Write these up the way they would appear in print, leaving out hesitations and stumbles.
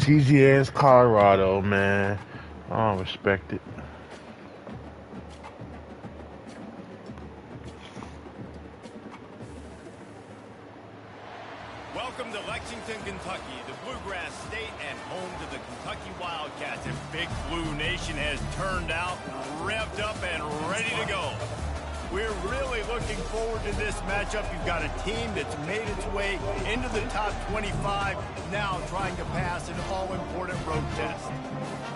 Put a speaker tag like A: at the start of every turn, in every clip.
A: Cheesy ass Colorado, man. I don't respect it.
B: Welcome to Lexington, Kentucky, the Bluegrass State and home to the Kentucky Wildcats. And Big Blue Nation has turned out, revved up, and ready to go. We're really looking forward to this matchup. You've got a team that's made its way into the top 25, now trying to pass an all-important road test.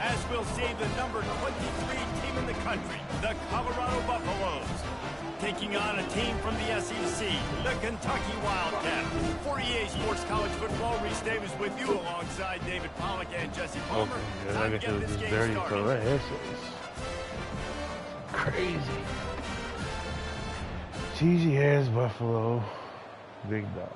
B: As we'll see, the number 23 team in the country, the Colorado Buffaloes, taking on a team from the SEC, the Kentucky Wildcats. For EA Sports College Football, Reese Davis with you alongside David Pollack and Jesse Palmer.
A: Okay, I guess it was just dirty for that. It's crazy. Cheesy ass Buffalo, big dogs.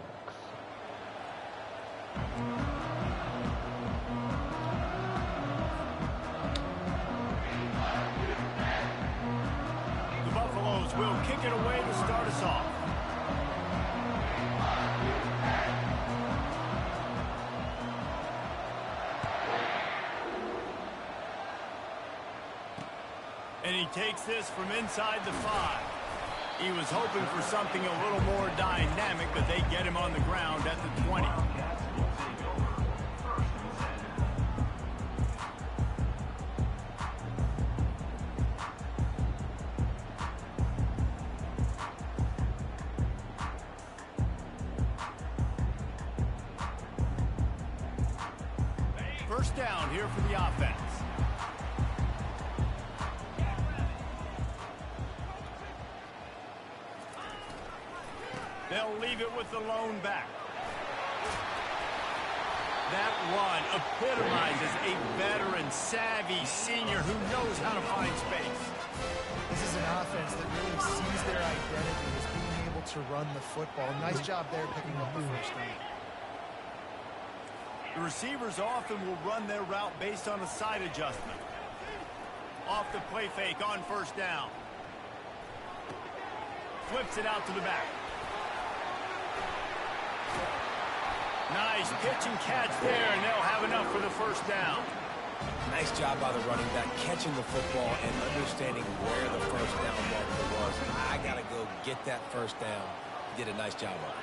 B: The Buffaloes will kick it away to start us off. And he takes this from inside the 5. He was hoping for something a little more dynamic, but they get him on the ground at the 20. First down here for the offense. They'll leave it with the lone back. That run epitomizes a veteran, savvy senior who knows how to find space.
C: This is an offense that really sees their identity as being able to run the football. Nice job there picking up the first down.
B: The receivers often will run their route based on a side adjustment. Off the play fake on first down. Flips it out to the back. Nice pitch and catch there, and they'll have enough for the first down.
D: Nice job by the running back, catching the football and understanding where the first down marker was. I got to go get that first down. He did a nice job on it.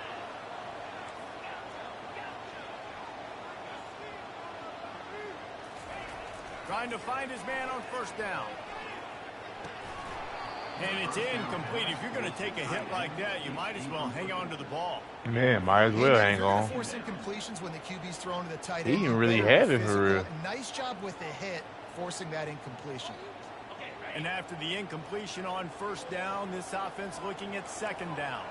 B: Trying to find his man on first down. And it's incomplete. If you're going to take a hit like that, you might as well hang on to the ball.
A: Man, might as well hang on.
C: Forcing completions when the QB's thrown to the tight
A: He
C: end.
A: didn't really have it for real.
C: Nice job with the hit, forcing that incompletion.
B: And after the incompletion on first down, this offense looking at second down.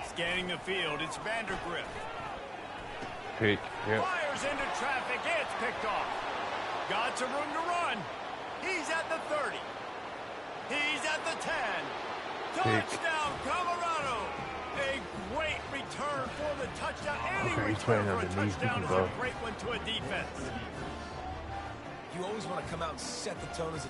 B: Scanning the field, it's Vandergrift.
A: Pick, yep.
B: Fires into traffic, it's picked off. Got some room to run. He's at the 30. He's at the 10. Touchdown, Colorado. A great return for the touchdown. Any
A: Okay, he's
B: return
A: playing
B: for a
A: underneath.
B: touchdown is
A: Go.
B: a great one to a defense.
D: You always want to come out and set the tone as a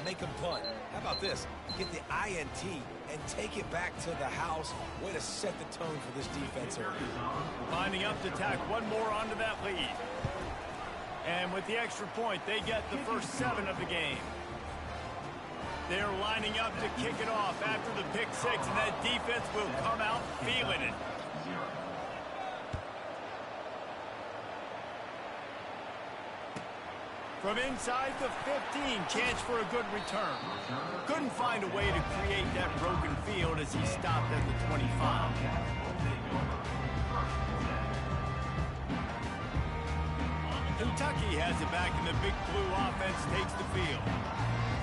D: make him punt. How about this? Get the INT and take it back to the house. Way to set the tone for this defense here.
B: Lining up to tack one more onto that lead. And with the extra point, they get the first 7 of the game. They're lining up to kick it off after the pick 6, and that defense will come out feeling it. From inside the 15, chance for a good return. Couldn't find a way to create that broken field as he stopped at the 25. Kentucky has it back, and the Big Blue offense takes the field.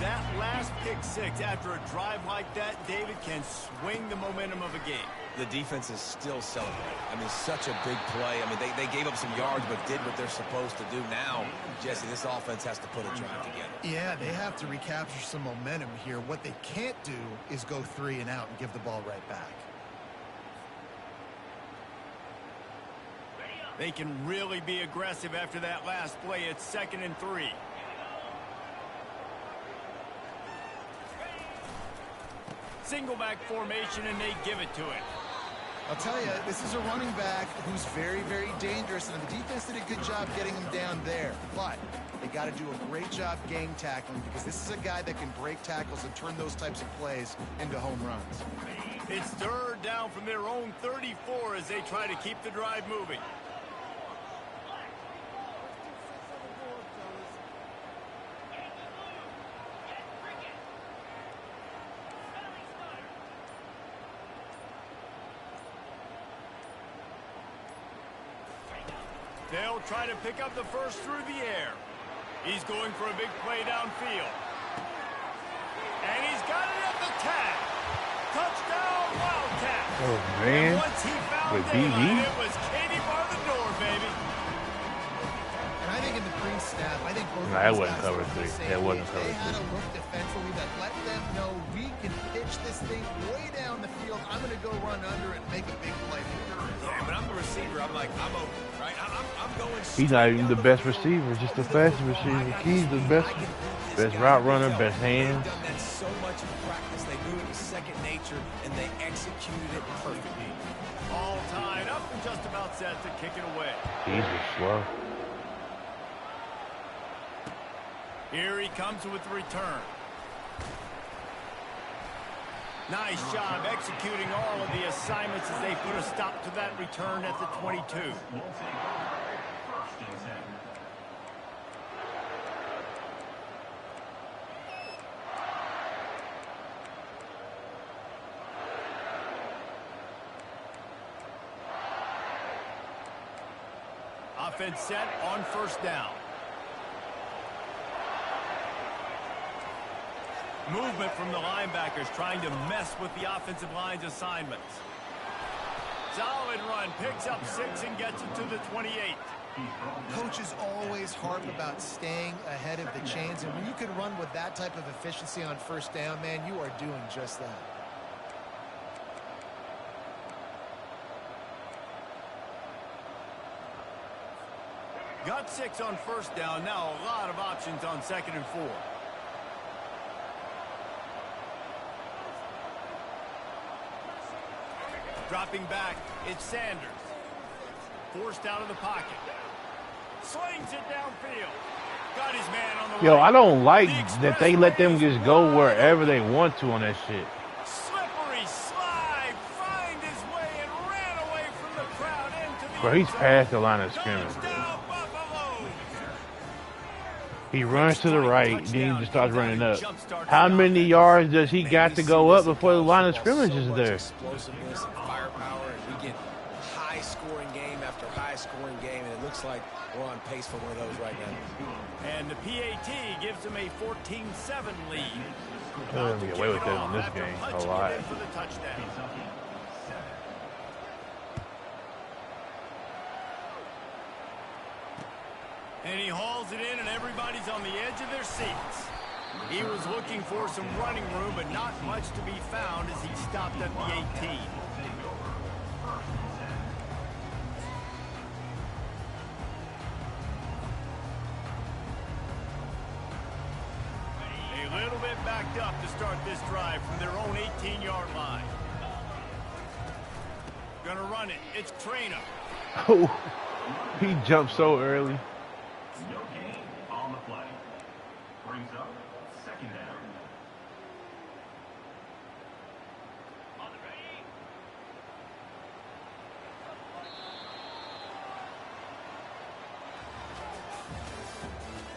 B: That last pick six after a drive like that, David, can swing the momentum of a game.
D: The defense is still celebrating. I mean, such a big play. I mean, they gave up some yards but did what they're supposed to do. Now, Jesse, this offense has to put a drive together.
C: Yeah, they have to recapture some momentum here. What they can't do is go 3 and out and give the ball right back.
B: They can really be aggressive after that last play. It's 2nd and 3. Single back formation, and they give it to it.
C: I'll tell you, this is a running back who's very, very dangerous, and the defense did a good job getting him down there. But they got to do a great job game tackling, because this is a guy that can break tackles and turn those types of plays into home runs.
B: It's 3rd down from their own 34 as they try to keep the drive moving. They'll try to pick up the first through the air. He's going for a big play downfield. And he's got it at the tag. Touchdown, Wildcat.
A: Oh, man.
B: And once he found
A: With
B: daylight, it was Katie bar the door, baby.
C: And I think in the pre-snap, I think both
A: That
C: of these
A: wasn't
C: guys
A: cover
C: were on the
A: three.
C: same
A: That wasn't
C: page.
A: cover
C: They had
A: three.
C: a look defensively that let them know we can pitch this thing way down the field. I'm going to go run under it and make a big play for it.
D: Yeah, but I'm the receiver. I'm like, I'm open, right? I'm going.
A: He's not even the best receiver, just the fastest receiver. He's the best route runner, best hands.
D: They've done that so much in practice. They knew it was second nature, and they executed it perfectly.
B: All tied up and just about set to kick it away.
A: He's just slow.
B: Here he comes with the return. Nice job executing all of the assignments as they put a stop to that return at the 22. Offense set on 1st down. Movement from the linebackers trying to mess with the offensive line's assignments. Solid run, picks up 6 and gets it to the 28.
C: Coaches always harp about staying ahead of the chains, and when you can run with that type of efficiency on 1st down, man, you are doing just that.
B: Got 6 on 1st down. Now a lot of options on 2nd and 4. Dropping back, it's Sanders. Forced out of the pocket. Slings it downfield. Got his man on the
A: Yo,
B: right.
A: I don't like that they let them just go wherever they want to on that shit.
B: Slippery slide. Find his way and ran away from the crowd into the
A: Bro, he's
B: end zone.
A: past the line of scrimmage.
B: Touchdown, Buffalo.
A: He runs to the right, then he just starts running up. How many yards does he got to go up before the line of scrimmage is there?
D: Explosiveness and firepower, and we get high-scoring game after high-scoring game, and it looks like we're on pace for one of those right now.
B: And the PAT gives him a 14-7 lead.
A: They're gonna get away with that in this
B: After
A: game a
B: punching it
A: lot.
B: in for the touchdown. And he hauls it in, and everybody's on the edge of their seats. He was looking for some running room, but not much to be found as he stopped at the 18. A little bit backed up to start this drive from their own 18-yard line. Gonna run it. It's Ncaa.
A: Oh, he jumped so early.
E: No gain on the play. Brings up 2nd down.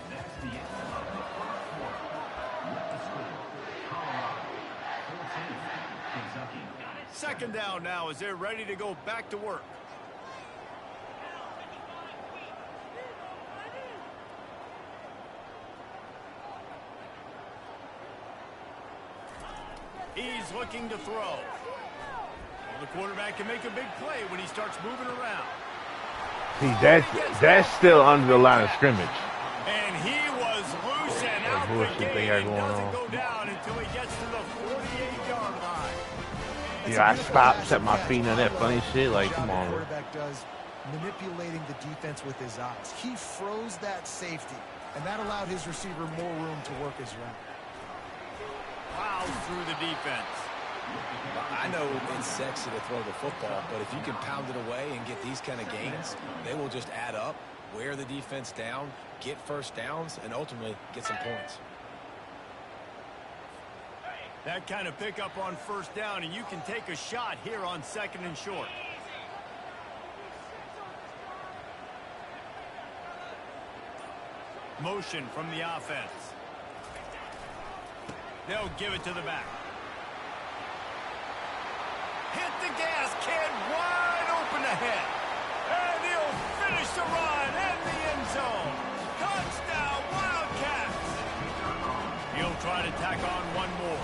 E: That's the end of the first quarter. With the score, Colorado 14, Kentucky.
B: 2nd down now as they're ready to go back to work. He's looking to throw. Well, the quarterback can make a big play when he starts moving around.
A: See, that's still under the line of scrimmage.
B: And he was loose and out the
A: bullshit they
B: gate
A: got
B: and
A: going
B: doesn't
A: on.
B: go down until he gets to the 48-yard line.
A: Yeah, I stopped, set my feet on that funny shit. Like, come on.
C: The quarterback does manipulating the defense with his eyes. He froze that safety, and that allowed his receiver more room to work his route.
B: Plows through the defense.
D: I know it's sexy to throw the football, but if you can pound it away and get these kind of gains, they will just add up, wear the defense down, get first downs, and ultimately get some points.
B: That kind of pickup on first down, and you can take a shot here on 2nd and short. Motion from the offense. They'll give it to the back. Hit the gas, kid, wide open ahead. And he'll finish the run in the end zone. Touchdown, Wildcats. He'll try to tack on one more.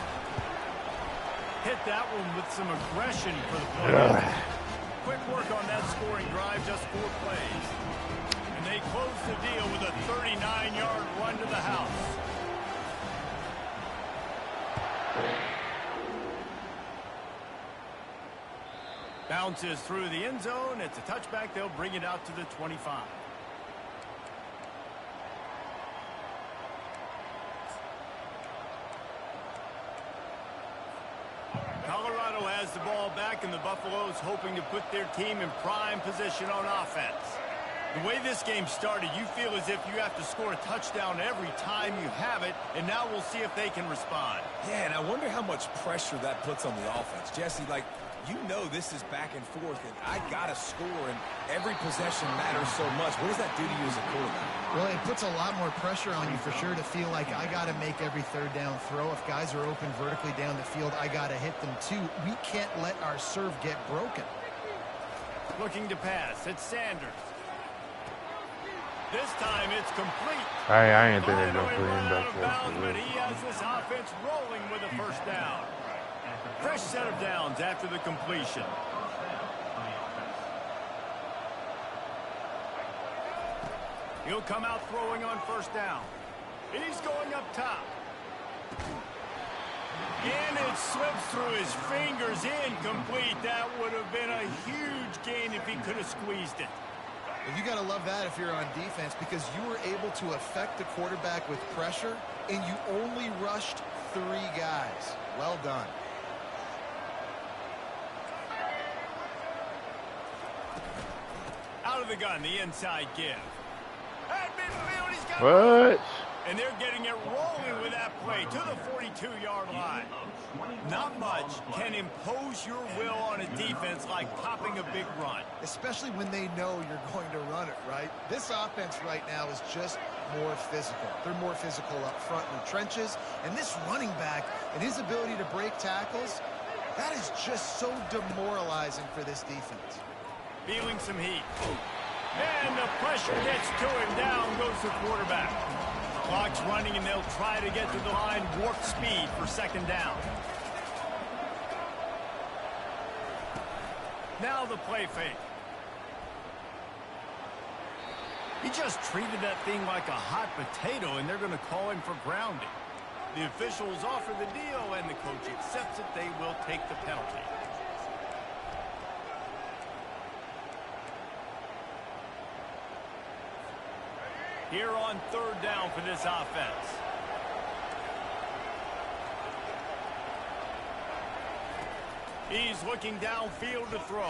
B: Hit that one with some aggression for the play. Quick work on that scoring drive, just 4 plays. And they close the deal with a 39-yard run to the house. Bounces through the end zone. It's a touchback. They'll bring it out to the 25. Colorado has the ball back, and the Buffaloes hoping to put their team in prime position on offense. The way this game started, you feel as if you have to score a touchdown every time you have it, and now we'll see if they can respond.
D: Yeah, and I wonder how much pressure that puts on the offense. Jesse, like, you know this is back and forth, and I got to score, and every possession matters so much. What does that do to you as a quarterback?
C: Well, it puts a lot more pressure on you for sure to feel like I got to make every third down throw. If guys are open vertically down the field, I got to hit them too. We can't let our serve get broken.
B: Looking to pass. It's Sanders. This time it's complete.
A: I ain't think they're going to put him
B: Out
A: back
B: of
A: there.
B: bounds, but he has this offense rolling with a first down. Fresh set of downs after the completion. He'll come out throwing on first down. He's going up top. And it slips through his fingers, incomplete. That would have been a huge gain if he could have squeezed it.
C: Well, you got to love that if you're on defense, because you were able to affect the quarterback with pressure, and you only rushed 3 guys. Well done.
B: Out of the gun, the inside give. At midfield, he's got
A: What?
B: and they're getting it rolling with that play to the 42-yard line. Not much can impose your will on a defense like popping a big run.
C: Especially when they know you're going to run it, right? This offense right now is just more physical. They're more physical up front in the trenches. And this running back and his ability to break tackles, that is just so demoralizing for this defense.
B: Feeling some heat. And the pressure gets to him. Down goes the quarterback. Clock's running, and they'll try to get to the line warp speed for second down. Now the play fake. He just treated that thing like a hot potato, and they're going to call him for grounding. The officials offer the deal, and the coach accepts it. They will take the penalty. Here on third down for this offense. He's looking downfield to throw.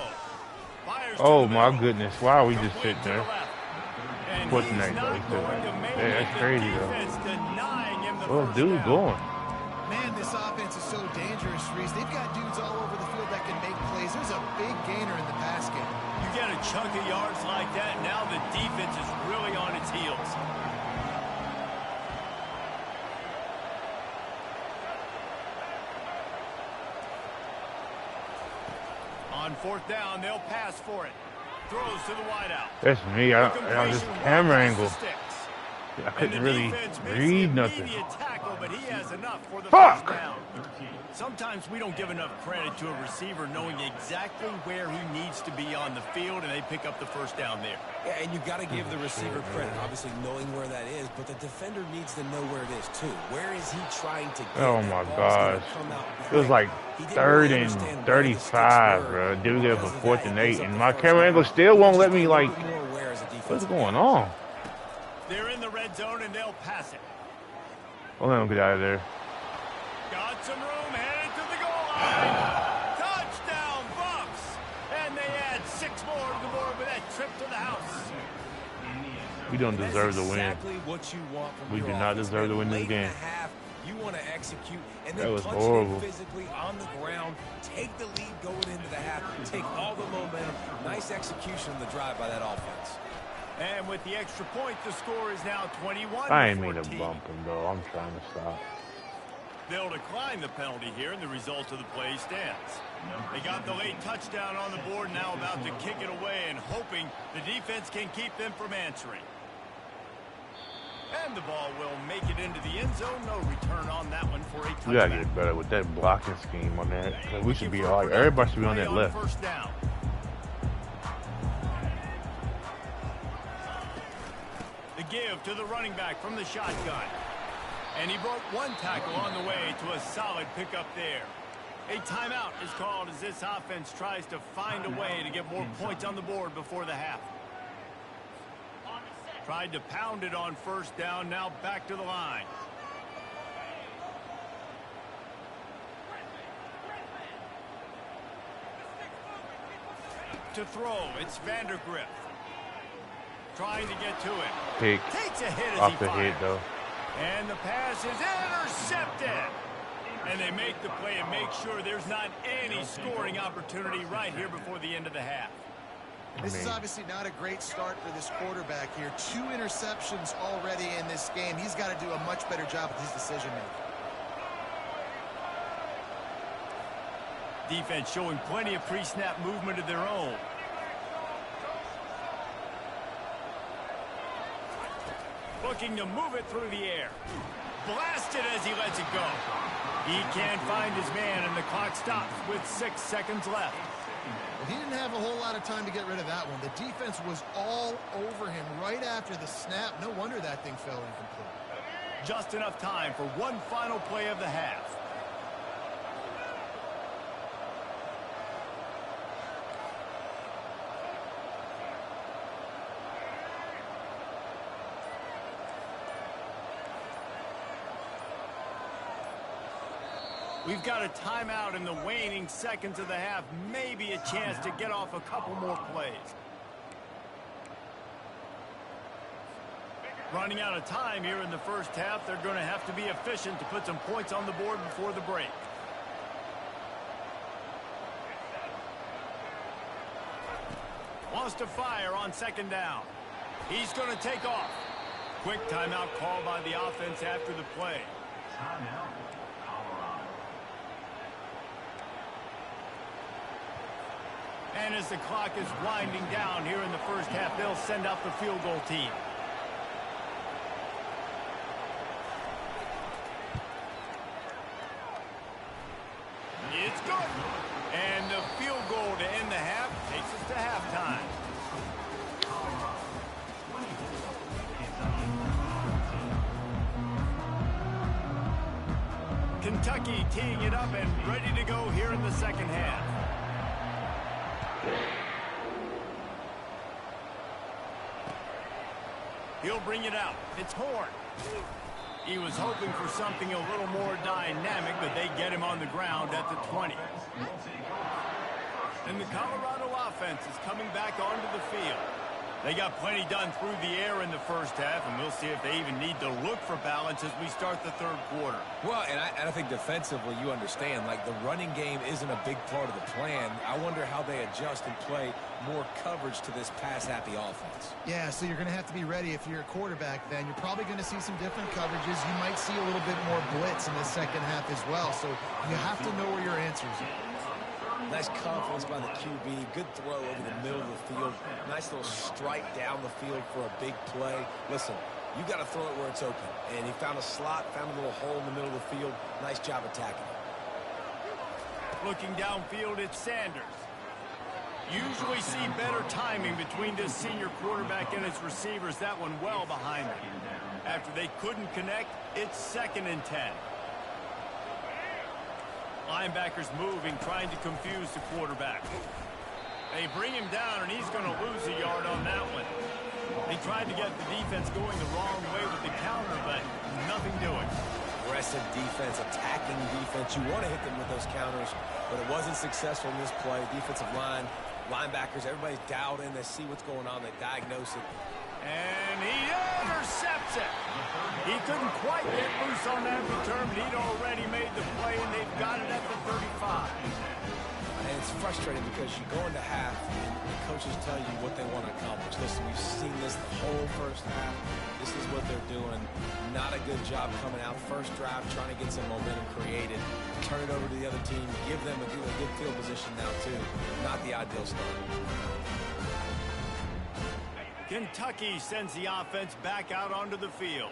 B: Fires
A: Oh,
B: to the
A: my
B: middle.
A: goodness. Why are we just
B: Complete
A: sitting
B: to the
A: there?
B: left. And
A: What's
B: he's
A: next,
B: not
A: though?
B: going to make
A: Yeah, that's
B: it.
A: crazy,
B: The
A: though.
B: defense denying him the
A: Oh,
B: first
A: dude
B: down.
A: going.
C: Man, this offense is so dangerous, Reese. They've got dudes all over the field that can make plays. There's a big gainer in the pass game.
B: You get a chunk of yards like that, now the defense is really on its heels. On fourth down, they'll pass for it. Throws to the wideout.
A: That's me. I this camera angle. I couldn't really read nothing.
B: Tackle, but he has enough for the
A: Fuck!
B: first down. Sometimes we don't give enough credit to a receiver knowing exactly where he needs to be on the field, and they pick up the first down there.
D: Yeah, and you got to give the receiver credit, obviously knowing where that is, but the defender needs to know where it is too. Where is he trying to get?
A: Oh my gosh. It was like 3rd and 35, bro. Dude get for 4th and 8, and my camera angle still won't let me, like, what's going on?
B: They're in the red zone, and they'll pass it.
A: Well, let him get out of there.
B: Got some room, headed to the goal line. Touchdown, Bucks! And they add 6 more to the board with that trip to the house.
A: We don't deserve to win.
D: Exactly what you want from
A: We
D: your
A: do not
D: offense.
A: deserve to win this
D: Late in
A: game.
D: the half, you want to execute and
A: That
D: then
A: was
D: punch
A: horrible.
D: it in physically on the ground, take the lead going into the half, take all the momentum. Nice execution of the drive by that offense.
B: And with the extra point, the score is now 21
A: I ain't mean to
B: 14.
A: bump him, though. I'm trying to stop.
B: They'll decline the penalty here, and the result of the play stands. They got the late touchdown on the board, now about to kick it away and hoping the defense can keep them from answering. And the ball will make it into the end zone. No return on that one for a touchback.
A: We gotta get better with that blocking scheme on that. 'Cause we should be all like, everybody should be on that left.
B: First down. The give to the running back from the shotgun. And he broke one tackle on the way to a solid pickup there. A timeout is called as this offense tries to find a way to get more points on the board before the half. Tried to pound it on first down, now back to the line. To throw, it's Vandergrift. Trying to get to it.
A: Pick
B: Takes a hit as
A: off
B: he
A: the
B: fires.
A: hit, though.
B: And the pass is intercepted. And they make the play and make sure there's not any scoring opportunity right here before the end of the half.
C: This is obviously not a great start for this quarterback here. 2 interceptions already in this game. He's got to do a much better job with his decision-making.
B: Defense showing plenty of pre-snap movement of their own. Looking to move it through the air. Blasted as he lets it go. He can't find his man, and the clock stops with 6 seconds left.
C: Well, he didn't have a whole lot of time to get rid of that one. The defense was all over him right after the snap. No wonder that thing fell incomplete.
B: Just enough time for one final play of the half. We've got a timeout in the waning seconds of the half. Maybe a chance to get off a couple more plays. Running out of time here in the first half. They're going to have to be efficient to put some points on the board before the break. Wants to fire on second down. He's going to take off. Quick timeout call by the offense after the play. And as the clock is winding down here in the first half, they'll send out the field goal team. It's good. And the field goal to end the half takes us to halftime. Kentucky teeing it up and ready to go here in the second half. He'll bring it out. It's Horn. He was hoping for something a little more dynamic, but they get him on the ground at the 20. And the Colorado offense is coming back onto the field. They got plenty done through the air in the first half, and we'll see if they even need to look for balance as we start the third quarter.
D: Well, and I think defensively, you understand, like the running game isn't a big part of the plan. I wonder how they adjust and play more coverage to this pass-happy offense.
C: Yeah, so you're going to have to be ready if you're a quarterback then. You're probably going to see some different coverages. You might see a little bit more blitz in the second half as well. So you have to know where your answers are.
D: Nice confidence by the QB. Good throw over the middle of the field. Nice little strike down the field for a big play. Listen, You got to throw it where it's open. And he found a slot, found a little hole in the middle of the field. Nice job attacking it.
B: Looking downfield, it's Sanders. Usually see better timing between this senior quarterback and his receivers. That one well behind them. After they couldn't connect, it's 2nd and 10. Linebackers moving, trying to confuse the quarterback. They bring him down, and he's going to lose a yard on that one. They tried to get the defense going the wrong way with the counter, but nothing doing.
D: Aggressive defense, attacking defense. You want to hit them with those counters, but it wasn't successful in this play. Defensive line, linebackers, everybody's dialed in. They see what's going on. They diagnose it.
B: And he intercepts it. He couldn't quite get loose on that return, but he'd already made the play, and they've got it at the 35.
D: And it's frustrating because you go into half, and the coaches tell you what they want to accomplish. Listen, we've seen this the whole first half. This is what they're doing. Not a good job coming out first drive, trying to get some momentum created. Turn it over to the other team. Give them a good field position now, too. Not the ideal start.
B: Kentucky sends the offense back out onto the field.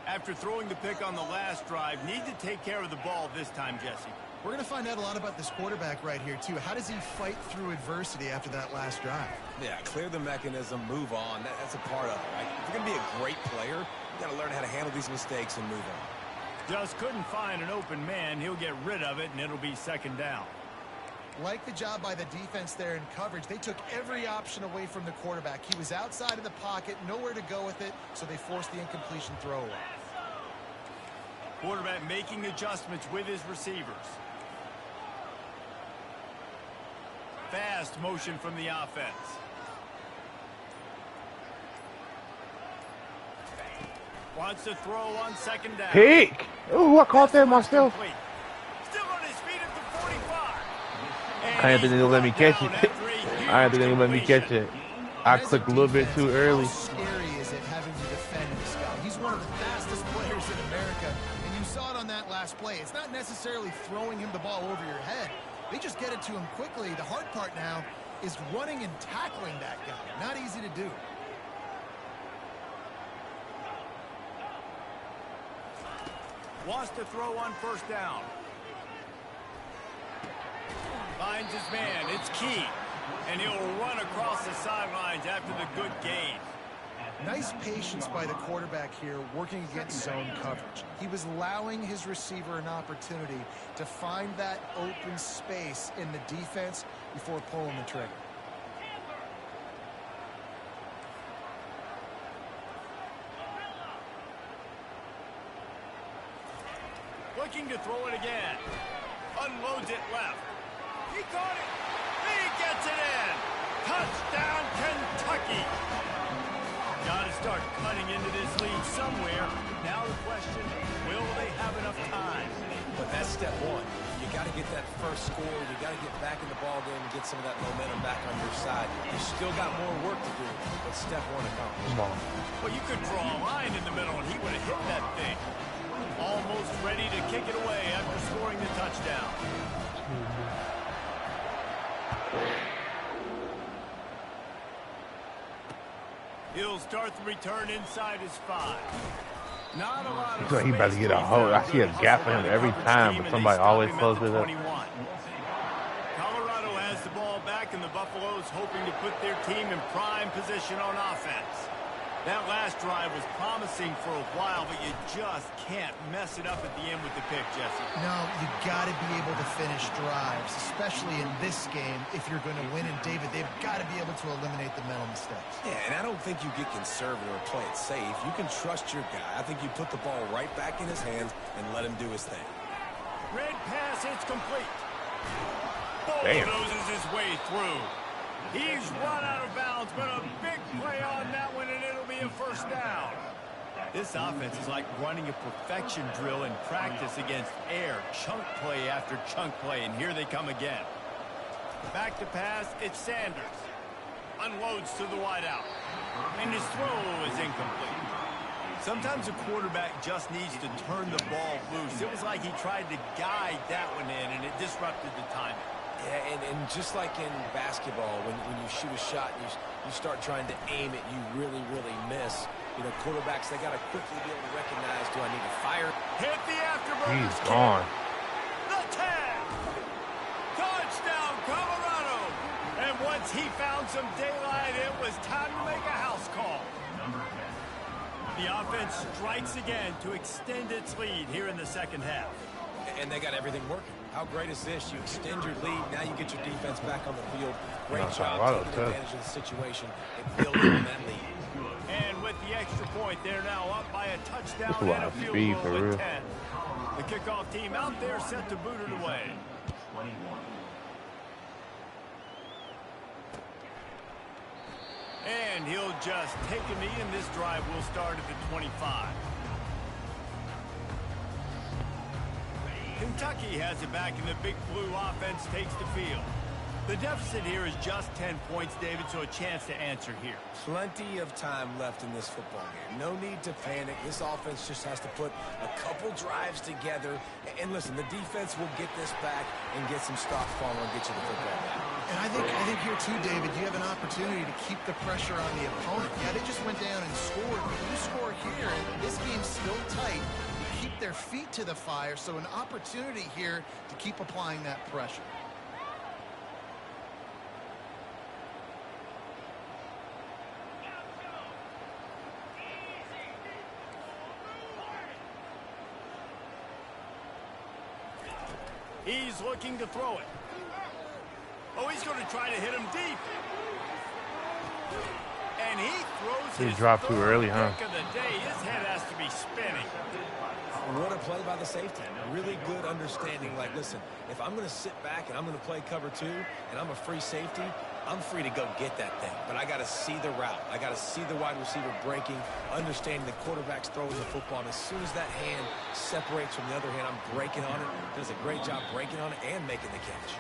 B: After throwing the pick on the last drive, need to take care of the ball this time, Jesse.
C: We're going to find out a lot about this quarterback right here, too. How does he fight through adversity after that last drive?
D: Yeah, clear the mechanism, move on. That's a part of it, right? If you're going to be a great player, you got to learn how to handle these mistakes and move on.
B: Just couldn't find an open man. He'll get rid of it, and it'll be 2nd down.
C: Like the job by the defense there in coverage. They took every option away from the quarterback. He was outside of the pocket, nowhere to go with it, so they forced the incompletion throwaway.
B: Quarterback making adjustments with his receivers. Fast motion from the offense. Wants to throw on 2nd down.
A: Pick! Ooh, I caught that myself.
B: Still on his feet at the 45.
A: I didn't think they were going to let me catch it. I didn't think they were going to let me catch it. I clicked a little bit too early.
C: How scary is it having to defend this guy? He's one of the fastest players in America, and you saw it on that last play. It's not necessarily throwing him the ball over your head. They just get it to him quickly. The hard part now is running and tackling that guy. Not easy to do.
B: Wants to throw on 1st down. Finds his man. It's Key. And he'll run across the sidelines after the good gain.
C: Nice patience by the quarterback here, working against zone coverage. He was allowing his receiver an opportunity to find that open space in the defense before pulling the trigger.
B: Looking to throw it again. Unloads it left. He caught it. He gets it in. Touchdown, Kentucky. Got to start cutting into this lead somewhere. Now the question, will they have enough time?
D: But that's step one. You got to get that first score. You got to get back in the ball game and get some of that momentum back on your side. You still got more work to do, but step one accomplished.
B: Well, you could draw a line in the middle, and he would have hit that thing. Almost ready to kick it away after scoring the touchdown. He'll start the return inside his 5. Not a lot of
A: So he about to get a hole. I see a gap for him every time, but somebody always closes it up.
B: Colorado has the ball back, and the Buffaloes hoping to put their team in prime position on offense. That last drive was promising for a while, but you just can't mess it up at the end with the pick, Jesse.
C: No, you got to be able to finish drives, especially in this game if you're going to win. And, David, they've got to be able to eliminate the mental mistakes.
D: Yeah, and I don't think you get conservative or play it safe. You can trust your guy. I think you put the ball right back in his hands and let him do his thing.
B: Red pass, it's complete.
A: Damn.
B: Bulldozes his way through. He's run out of bounds, but a big play on that one, and it'll be a 1st down. This offense is like running a perfection drill in practice against air. Chunk play after chunk play, and here they come again. Back to pass, it's Sanders. Unloads to the wideout. And his throw is incomplete. Sometimes a quarterback just needs to turn the ball loose. It was like he tried to guide that one in, and it disrupted the timing.
D: Yeah, and just like in basketball, when you shoot a shot and you start trying to aim it, you really, really miss. You know, quarterbacks, they got to quickly be able to recognize, do I need to fire?
B: Hit the afterburners.
A: He's gone.
B: The tag. Touchdown, Colorado. And once he found some daylight, it was time to make a house call. The offense strikes again to extend its lead here in the second half.
D: And they got everything working. How great is this? You extend your lead. Now you get your defense back on the field. Great job taking advantage of the situation and building on that lead.
B: And with the extra point, they're now up by a touchdown and a field goal with 10. The kickoff team out there set to boot it away. And he'll just take a knee, and this drive will start at the 25. Kentucky has it back, and the Big Blue offense takes the field. The deficit here is just 10 points, David, so a chance to answer here.
D: Plenty of time left in this football game. No need to panic. This offense just has to put a couple drives together. And listen, the defense will get this back and get some stops falling and get you the football back.
C: And I think here too, David, you have an opportunity to keep the pressure on the opponent. Yeah, they just went down and scored. But you score here, and this game's still tight. You keep their feet to the fire, so an opportunity here to keep applying that pressure.
B: He's looking to throw it. Oh, he's going to try to hit him deep. And he throws his
A: dropped too early, huh?
B: pick of the day. His head has to be spinning.
D: What a play by the safety. Really good understanding. Like, listen, if I'm going to sit back and I'm going to play cover 2 and I'm a free safety, I'm free to go get that thing. But I got to see the route. I got to see the wide receiver breaking, understanding the quarterback's throwing the football. And as soon as that hand separates from the other hand, I'm breaking on it. Does a great job breaking on it and making the catch.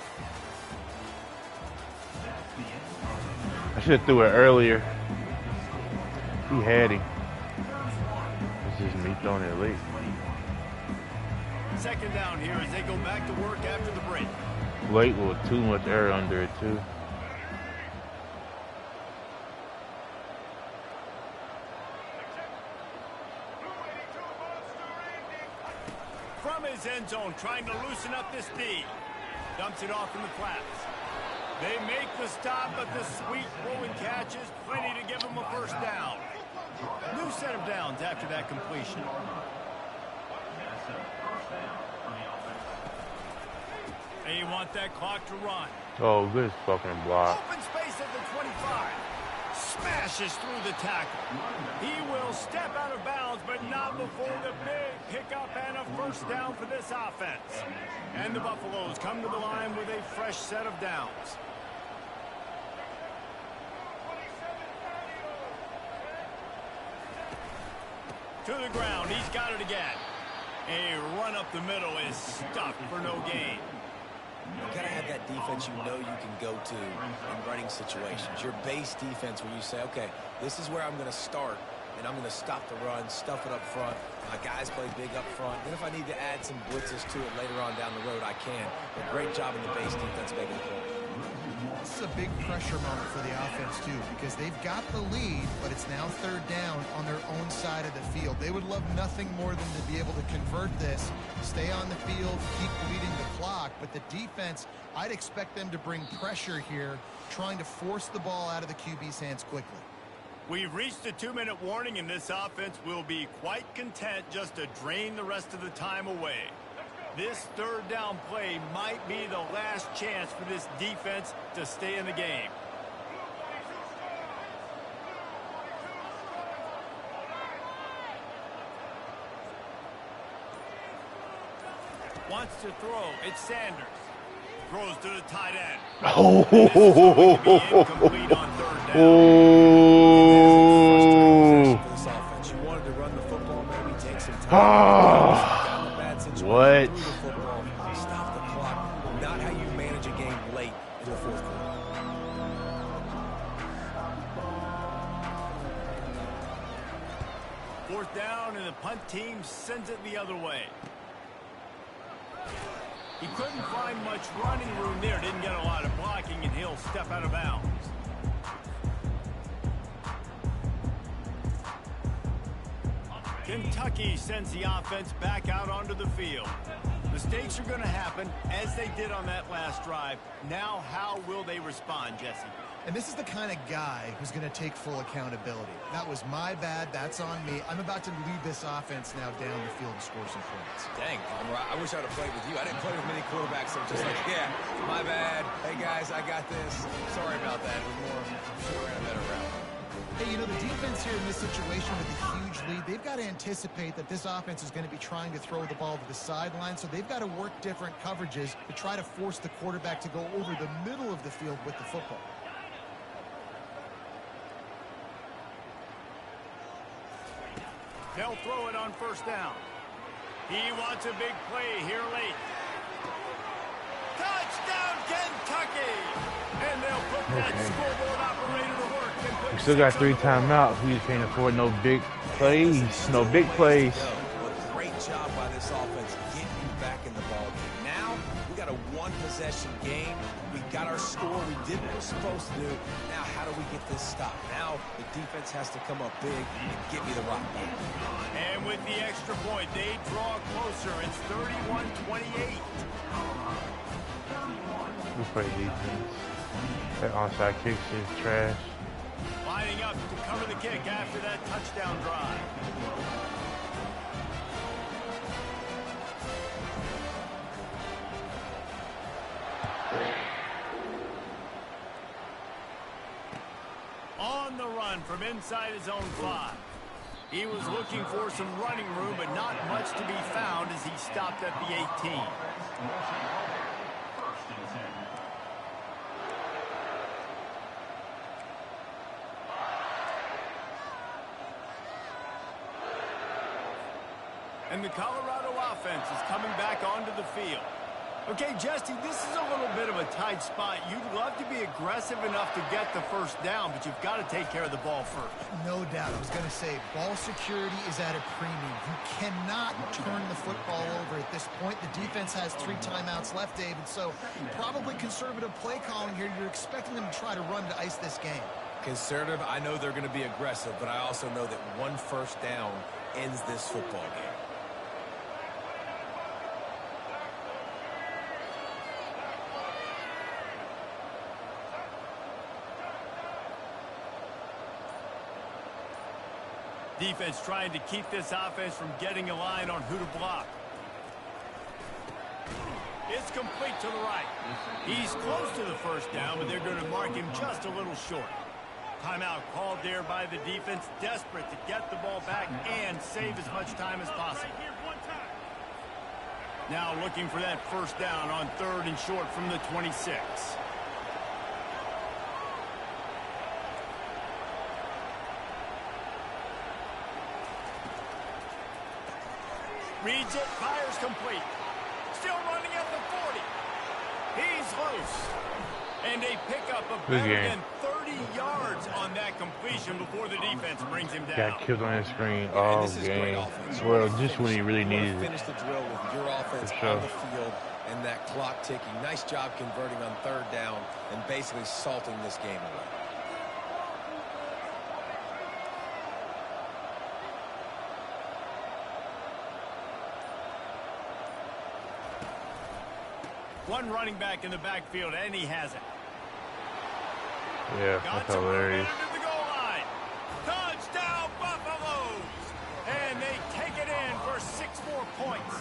A: I should have threw it earlier. He had him. It's just me throwing it late.
B: Second down here as they go back to work after the break.
A: Late with too much air under it, too.
B: From his end zone, trying to loosen up this D. Dumps it off in the flats. They make the stop, but the sweet rolling catch is plenty to give them a first down. New set of downs after that completion. They want that clock to run.
A: Oh, good fucking block.
B: Open space at the 25. Smashes through the tackle. He will step out of bounds, but not before the big pickup and a first down for this offense. And the Buffaloes come to the line with a fresh set of downs. To the ground, he's got it again. A run up the middle is stuffed for no gain.
D: You got to have that defense you know you can go to in running situations. Your base defense where you say, okay, this is where I'm going to start, and I'm going to stop the run, stuff it up front. My guys play big up front. Then if I need to add some blitzes to it later on down the road, I can. But great job in the base defense making the play.
C: This is a big pressure moment for the offense, too, because they've got the lead, but it's now third down on their own side of the field. They would love nothing more than to be able to convert this, stay on the field, keep bleeding the clock. But the defense, I'd expect them to bring pressure here, trying to force the ball out of the QB's hands quickly.
B: We've reached a 2-minute warning, and this offense will be quite content just to drain the rest of the time away. This third down play might be the last chance for this defense to stay in the game. Wants to throw. It's Sanders. Throws to the tight end.
A: Oh.
D: You wanted to run the football, maybe take some time.
A: What?
D: Stop the clock. Not how you manage a game late in the fourth quarter.
B: Fourth down, and the punt team sends it the other way. He couldn't find much running room there. Didn't get a lot of blocking, and he'll step out of bounds. Kentucky sends the offense back out onto the field. Mistakes are going to happen, as they did on that last drive. Now, how will they respond, Jesse?
C: And this is the kind of guy who's going to take full accountability. That was my bad. That's on me. I'm about to lead this offense now down the field and score some points.
D: Dang, I wish I would have played with you. I didn't play with many quarterbacks that were just like, yeah, my bad. Hey, guys, I got this. Sorry about that. It was more, I'm sure we ran a better route.
C: Hey, you know, the defense here in this situation with a huge lead, they've got to anticipate that this offense is going to be trying to throw the ball to the sideline, so they've got to work different coverages to try to force the quarterback to go over the middle of the field with the football.
B: They'll throw it on first down. He wants a big play here late. Touchdown, Kentucky! And they'll put that scoreboard operator to work. And put
A: We still got 3 timeouts. We just can't afford no big plays. No big plays.
D: Great job by this offense getting you back in the ball game. Now, we got a one-possession game. We got our score. We did what we're supposed to do. Now, how do we get this stopped? Now, the defense has to come up big and get me the rock.
B: And with the extra point, they draw closer. It's 31-28.
A: We play defense. That onside kick is trash.
B: Lining up to cover the kick after that touchdown drive. On the run from inside his own 5. He was looking for some running room, but not much to be found as he stopped at the 18. And the Colorado offense is coming back onto the field. Okay, Jesse, this is a little bit of a tight spot. You'd love to be aggressive enough to get the first down, but you've got to take care of the ball first.
C: No doubt. I was going to say, ball security is at a premium. You cannot turn the football over at this point. The defense has 3 timeouts left, David, so probably conservative play calling here. You're expecting them to try to run to ice this game.
D: Conservative, I know they're going to be aggressive, but I also know that one first down ends this football game.
B: Defense trying to keep this offense from getting a line on who to block. It's complete to the right. He's close to the first down, but they're going to mark him just a little short. Timeout called there by the defense, desperate to get the ball back and save as much time as possible. Now looking for that first down on 3rd and short from the 26. Reads it, fires complete. Still running at the 40. He's loose. And a pickup of better than 30 yards on that completion before the defense brings him down.
A: Got killed on his screen all game. Well, just when he really needed it.
D: Finish the drill with your offense on the field and that clock ticking. Nice job converting on 3rd down and basically salting this game away.
B: One running back in the backfield, and he has it.
A: Yeah, that's hilarious.
B: To the goal line. Touchdown, Buffaloes! And they take it in for 6 more points.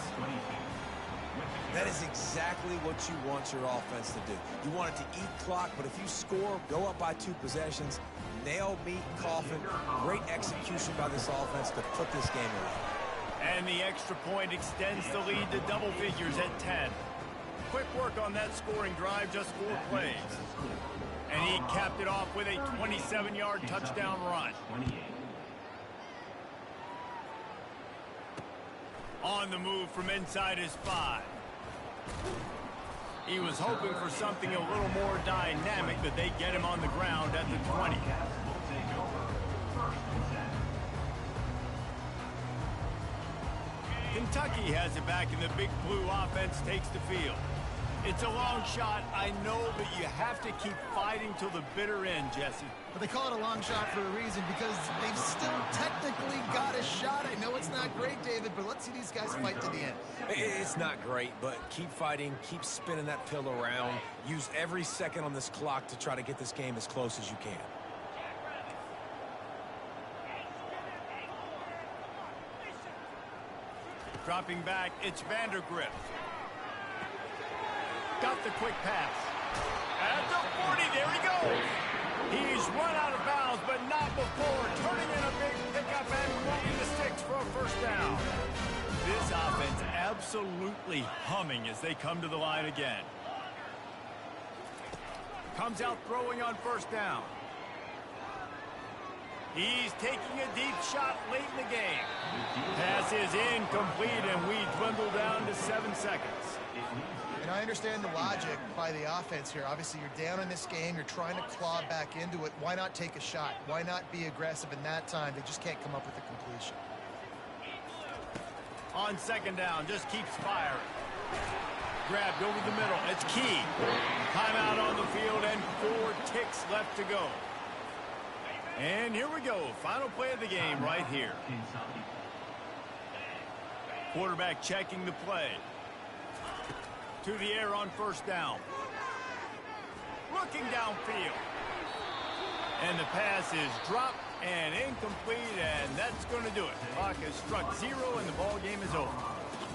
D: That is exactly what you want your offense to do. You want it to eat clock, but if you score, go up by 2 possessions, nail, meet, coffin. Great execution by this offense to put this game away.
B: And the extra point extends the lead to double figures at 10. Quick work on that scoring drive, just 4 plays. And he capped it off with a 27-yard touchdown run. On the move from inside his 5. He was hoping for something a little more dynamic, but they get him on the ground at the 20. Kentucky has it back, and the big blue offense takes the field. It's a long shot, I know, but you have to keep fighting till the bitter end, Jesse.
C: But they call it a long shot for a reason because they've still technically got a shot. I know it's not great, David, but let's see these guys fight to the end.
D: It's not great, but keep fighting, keep spinning that pill around. Use every second on this clock to try to get this game as close as you can.
B: Dropping back, it's Vandergrift. Got the quick pass. At the 40, there he goes. He's run out of bounds, but not before turning in a big pickup and moving the sticks for a first down. This offense absolutely humming as they come to the line again. Comes out throwing on first down. He's taking a deep shot late in the game. Pass is incomplete, and we dwindle down to 7 seconds.
C: And I understand the logic by the offense here. Obviously, you're down in this game. You're trying to claw back into it. Why not take a shot? Why not be aggressive in that time? They just can't come up with a completion.
B: On second down, just keeps firing. Grabbed over the middle. It's key. Timeout on the field and 4 ticks left to go. And here we go. Final play of the game right here. Quarterback checking the play. To the air on first down. Looking downfield. And the pass is dropped and incomplete, and that's going to do it. Clock has struck 0, and the ball game is over.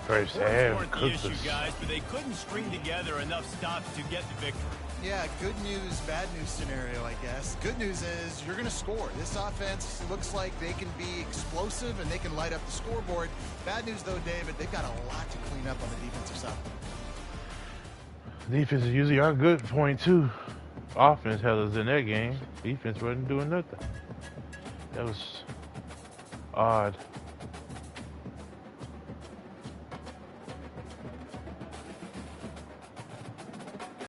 A: First half,
B: The issue, guys, but they couldn't string together enough stops to get the victory.
C: Yeah, good news, bad news scenario, I guess. Good news is you're going to score. This offense looks like they can be explosive and they can light up the scoreboard. Bad news, though, David, they've got a lot to clean up on the defensive side.
A: Defense is usually our good point, too. Offense held us in that game. Defense wasn't doing nothing. That was odd.